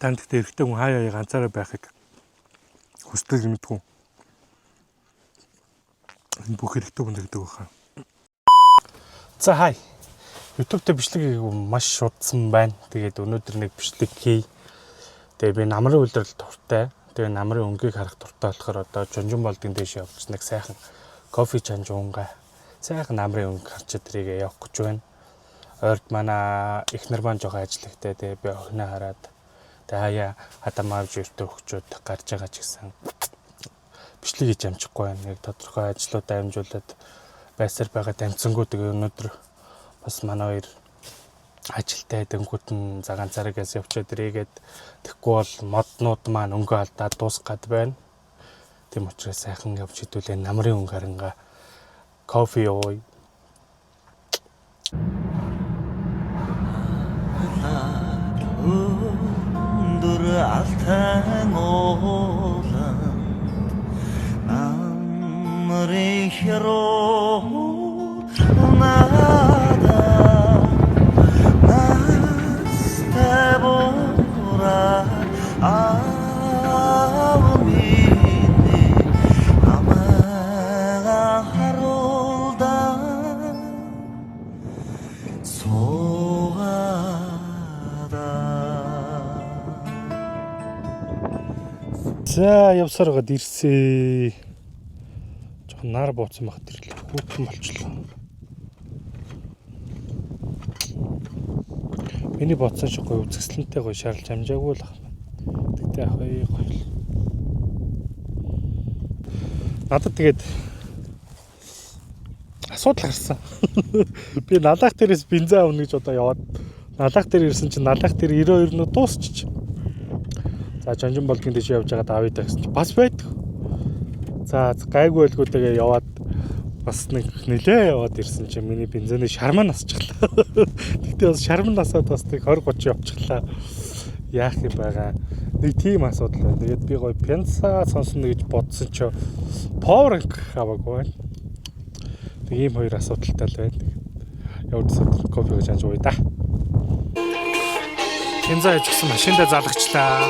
Танд гэхдээ эрэгтэй хүн хаяа ганцаараа байхыг хүсдэг юм дгүй. Энэ бүх эрэгтэй хүн гэдэг байхаа. За хай. YouTube дээр бичлэг маш шуудсан байна. Тэгээд өнөөдөр нэг бичлэг хий. Тэгээд би намрын үйлрэл дуртай. Тэгээд намрын өнгийг харах дуртай болохоор одоо Жонжон болдгийн дэше явуулж нэг сайхан кофе чанжуунга сайхан намрын өнг харчаад тэрийг явах гэж байна. Ойрд манай эхнэр маань жоохон ажиллахтай. Тэгээд би охиноо хараад тэгээд хаяа хадамаавж өртөө хөгчүүд гарч байгаа ч гэсэн бичлэг хийж амжихгүй байна. Нэг тодорхой ажлуудаа амжуулаад байсаар байгаа дамцсангууд тэгээ өнөөдөр бас манай хоёр ажилтай дэнгүүд нь ганцаараагаас явчаад ирээгээд тэгэхгүй бол моднууд маань өнгө алдаад дуусгаад байна. Тийм учраас сайхан явж хідүүлээ намрын өнгө харанга кофе ууя. өндөр алтай уулан намрын хэрoo надаа настай бораа авмини намайга харуулдаа за явсаар гад ирсээ. Жохон нар бууцсан багт ирлээ. Хүүхэн болчлоо. Миний бодсон шиг гоё үзэсгэлэнтэй гоё шаарлж амжаагүй л ах. Тэгтээ ах гоё гоё. Надад тэгээд асуудал гарсан. Би налах дээрээс бензин авна гэж одоо яваад налах дээр ирсэн чинь налах дээр 92 нь дуусчих. За Жонжон болдгийн дэше явж байгаад авъя даа гэсэн чинь бас байдаг. За гайгүй байлгүйтэйгээ яваад бас нэг нэлээ яваад ирсэн чинь миний бензиний шармаа насчихлаа. Тэгтээ бас шармаа насаад бас нэг 20-30 явчихлаа. Яах юм байгаа. Нэг тийм асуудал байна. Тэгээд би гоё пенса сонсно гэж бодсон чи Powerbank аваагүй байна. Тэг ийм хоёр асуудалтай л байна. Явдсад кофе гэж анж ууя да. Пенса хийчихсэн машиндаа залгачлаа.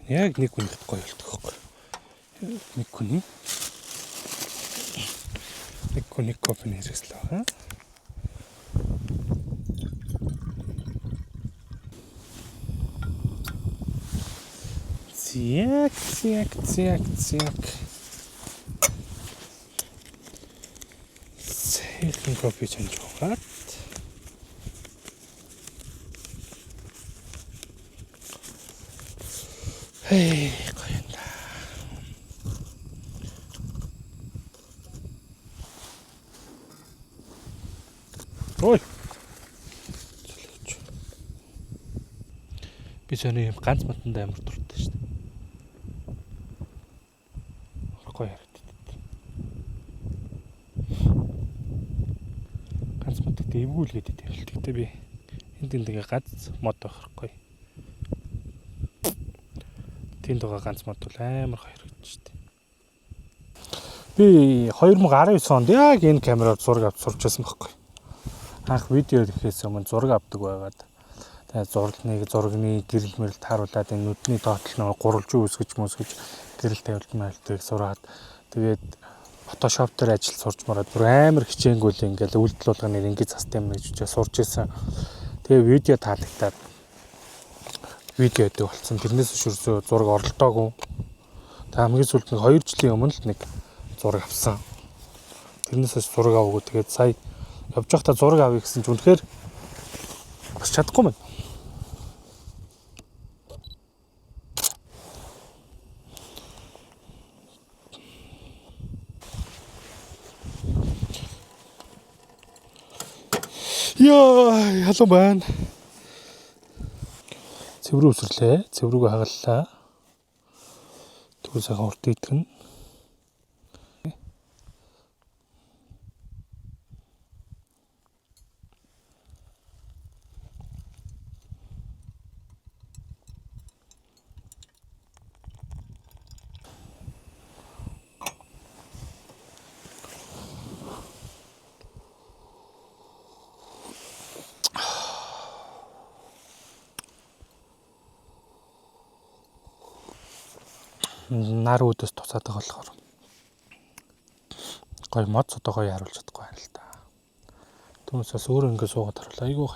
Яг нэг хүн гоё болдог байхгүй. Нэг хүн кофе нэрэслээ хаа. Зяк. Сайхан кофе чанжуугаад. Хей, гоё да. Ой. Би сони юм ганц матанда амар дуртай шүү дээ. Гоё харагддаг. Ганц матад эвгүүлгээд идэв л. Тэгтээ би энд тэгээ ганц мод байхгүй. Тэнд байгаа ганц мод бол амар гоё харагдаж штэ. Би 2019 онд яг энэ камераар зураг авч сурч байсан байхгүй. Анх видео хийхээс өмнө зураг авдаг байгаад тэгээд зурагны гэрэл мэрэл тааруулаад энэ нүдний доотлол нэг гурвалжин үсгэж гэрэл тавилтмаалтыг сураад тэгээд Photoshop дээр ажил сурч мараад бүр амар хичээнгүүл ингээл үйлдэл болгоныг ингээд систем гэж сурч байсан. Тэгээ видео таалагдаад видео өгдөг болсон. Тэрнээс шүрсөө зураг оролдоогүй. Та хамгийн сүүлд нэг 2 жилийн өмнө л нэг зураг авсан. Тэрнээс зураг аваагүй. Тэгээд сая явж байхдаа зураг авъя гэсэн чинь үнэхээр бас чадахгүй байна. Яа, халуун байна. цэврүү үсрлээ. Цэврүүгээ хагаллаа. Тэгвэл сайхан урт идэгнэ. Нар үүдээс туцаад байгаа болохоор гой мод одоо гоё харуулж чадахгүй байна л да. Түүнээс өөрөө ингэ суугаад харуулаа. Айгуу.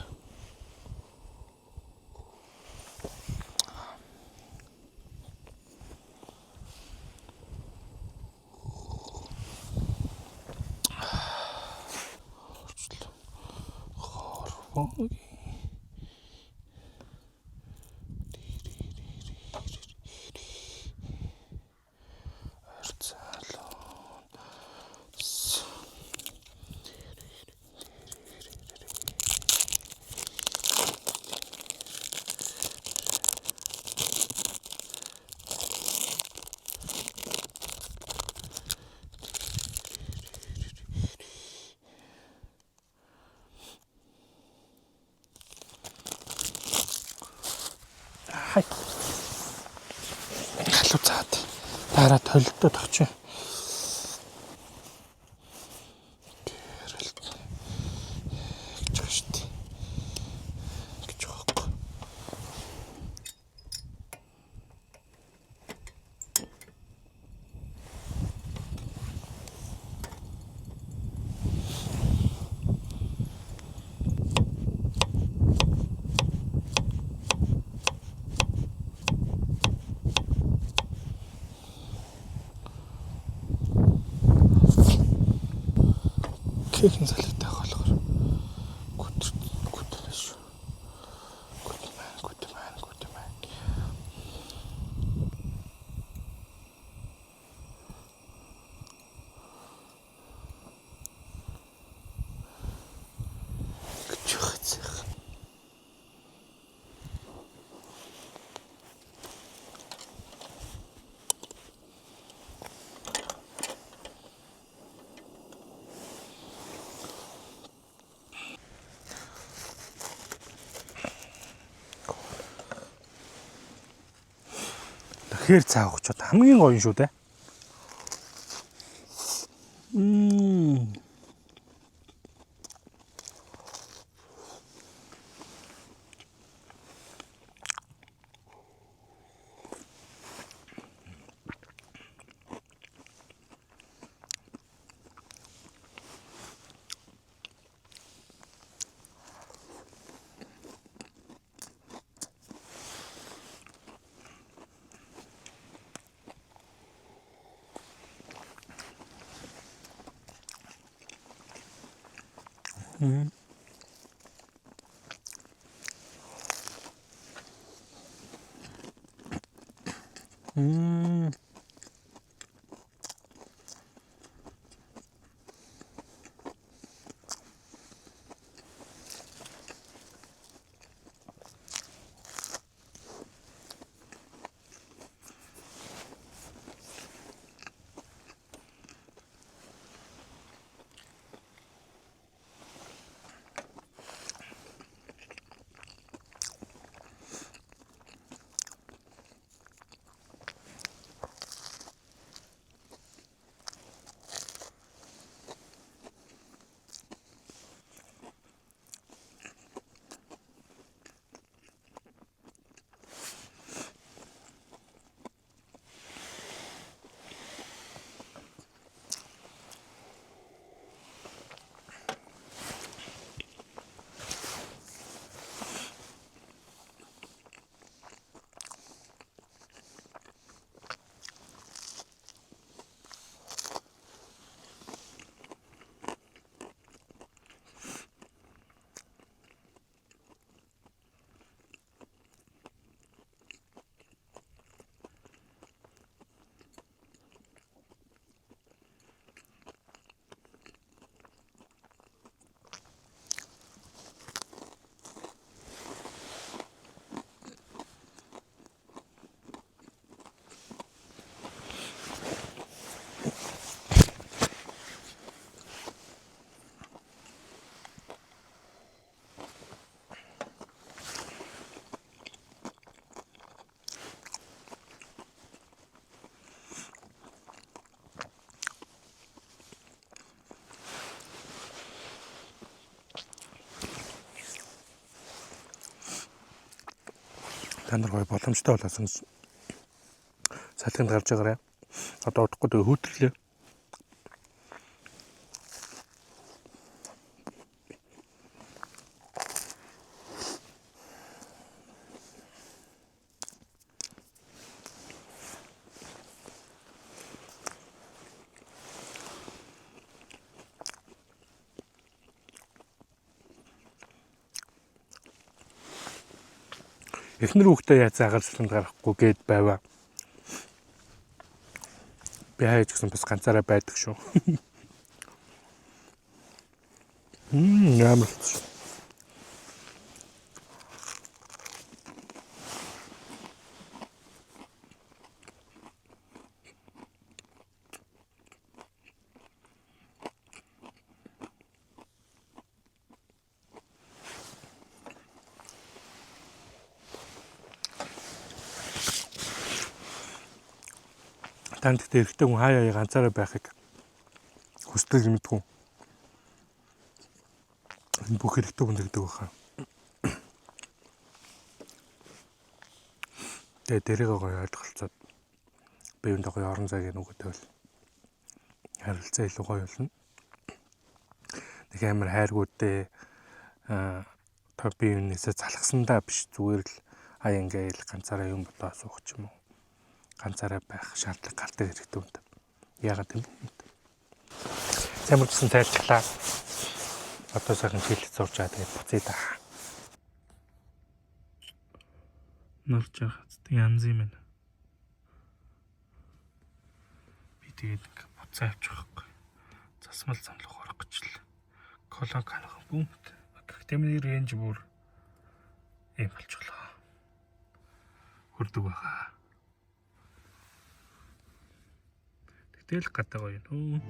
Хай. Халууцаад. Дараа толилдоод очив. Кехэн салаатай болохоор гүтмэн шүү. Гүтмэн. Гүчхэх. Тэгэхээр цаа өгчод хамгийн гоё шүү дээ. Та нар гоё боломжтой болоосон салхинд гарч байгаарай. Одоо удахгүй тэгээ хүүтрлээ. Эхнэр хүүхдээ яаж агаар салхинд гарахгүй гээд байваа. Би хайж гисэн бас ганцаараа байдаг шүү. Ямар ч. Танд гэхдээ эрэгтэй хүн хаяа ганцаараа байхыг хүсдэг юм дгүй. Энэ бүх эрэгтэй хүн гэдэг байхаа. Тэгээ дэрэг гоё ойлголцоод биеинд гоё орон зайг нөгөөтэй бол харилцаа илүү гоё болно. Нэг амар хайргуудээ та биенээсээ залхсандаа биш зүгээр л ингээл ганцаараа юм бодоо суух ч юм уу. Ганцаараа байх шаардлага гардаг хэрэгтэй юм. Яагаад гэвэл Самар гэсэн тайлчлаа. Одоо сайхан хэлэлц сурч байгаа тэгээд буцъя да. Нарч хацдаг янз юм байна. Би тэгээд буцаа авчих واخгүй. Засмал замлах орох гэж л. Колон канах бүүмт. Темнэр рэнж бүр юм болчихлоо. Хүрдэг баха. Тэгэл гадаа гоё нөө.